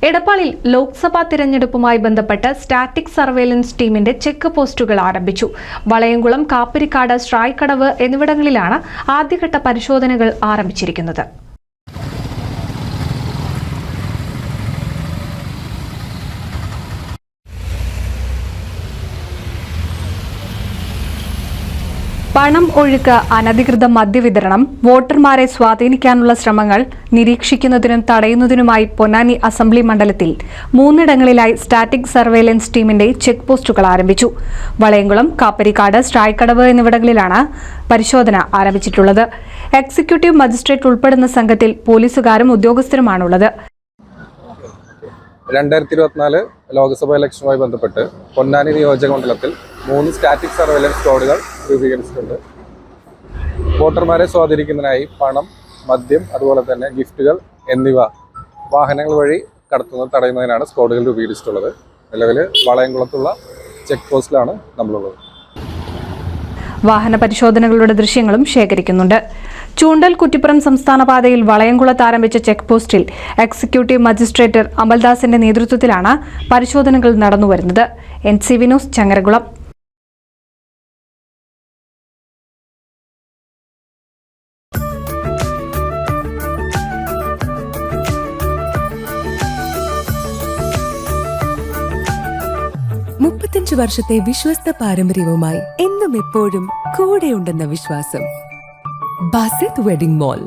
എടപ്പാളിൽ ലോക്സഭാ തിരഞ്ഞെടുപ്പുമായി ബന്ധപ്പെട്ട് static surveillance ടീമിന്റെ ചെക്ക് പോസ്റ്റുകൾ ആരംഭിച്ചു. വളയംകുളം, കാപ്പിരിക്കാട്, സ്ട്രായ്ക്കടവ് എന്നിവിടങ്ങളിലാണ് ആദ്യഘട്ട പരിശോധനകൾ ആരംഭിച്ചിരിക്കുന്നത്. പണം ഒഴുക്ക്, അനധികൃത മദ്യവിതരണം, വോട്ടർമാരെ സ്വാധീനിക്കാനുള്ള ശ്രമങ്ങൾ നിരീക്ഷിക്കുന്നതിനും തടയുന്നതിനുമായി പൊന്നാനി അസംബ്ലി മണ്ഡലത്തിൽ 3 സ്റ്റാറ്റിക് സർവേലൻസ് ടീമിന്റെ ചെക്ക് പോസ്റ്റുകൾ ആരംഭിച്ചു. വളയംകുളം, കാപ്പിരിക്കാട്, സ്ട്രായ്ക്കടവ് എന്നിവിടങ്ങളിലാണ് പരിശോധന ആരംഭിച്ചിട്ടുള്ളത്. എക്സിക്യൂട്ടീവ് മജിസ്ട്രേറ്റ് ഉൾപ്പെടുന്ന സംഘത്തിൽ പോലീസുകാരും ഉദ്യോഗസ്ഥരുമാണുള്ളത്. 2024 ലോക്സഭാ ഇലക്ഷനുമായി ബന്ധപ്പെട്ട് പൊന്നാനി നിയോജക മണ്ഡലത്തിൽ 3 സ്റ്റാറ്റിക് സർവേലൻസ് സ്ക്വാഡുകൾ രൂപീകരിച്ചിട്ടുണ്ട്. വോട്ടർമാരെ സ്വാധീനിക്കുന്നതിനായി പണം, മദ്യം, അതുപോലെ തന്നെ ഗിഫ്റ്റുകൾ എന്നിവ വാഹനങ്ങൾ വഴി കടത്തുന്നത് തടയുന്നതിനാണ് സ്ക്വാഡുകൾ രൂപീകരിച്ചിട്ടുള്ളത്. നിലവിൽ വളയംകുളത്തുള്ള ചെക്ക് പോസ്റ്റിലാണ് നമ്മളുള്ളത്. വാഹന പരിശോധനകളുടെ ദൃശ്യങ്ങളും ശേഖരിക്കുന്നുണ്ട്. ചൂണ്ടൽ കുറ്റിപ്പുറം സംസ്ഥാന പാതയിൽ വളയംകുളത്ത് ആരംഭിച്ച ചെക്ക് പോസ്റ്റിൽ എക്സിക്യൂട്ടീവ് മജിസ്ട്രേറ്റ് അമൽദാസിന്റെ നേതൃത്വത്തിലാണ് പരിശോധനകൾ നടന്നുവരുന്നത്. NCV news, Changaramkulam. വർഷത്തെ വിശ്വസ്ത പാരമ്പര്യവുമായി എന്നും എപ്പോഴും കൂടെയുണ്ടെന്ന വിശ്വാസം. Basith wedding mall,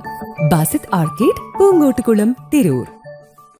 Basith arcade, Poongottukulam, Tirur.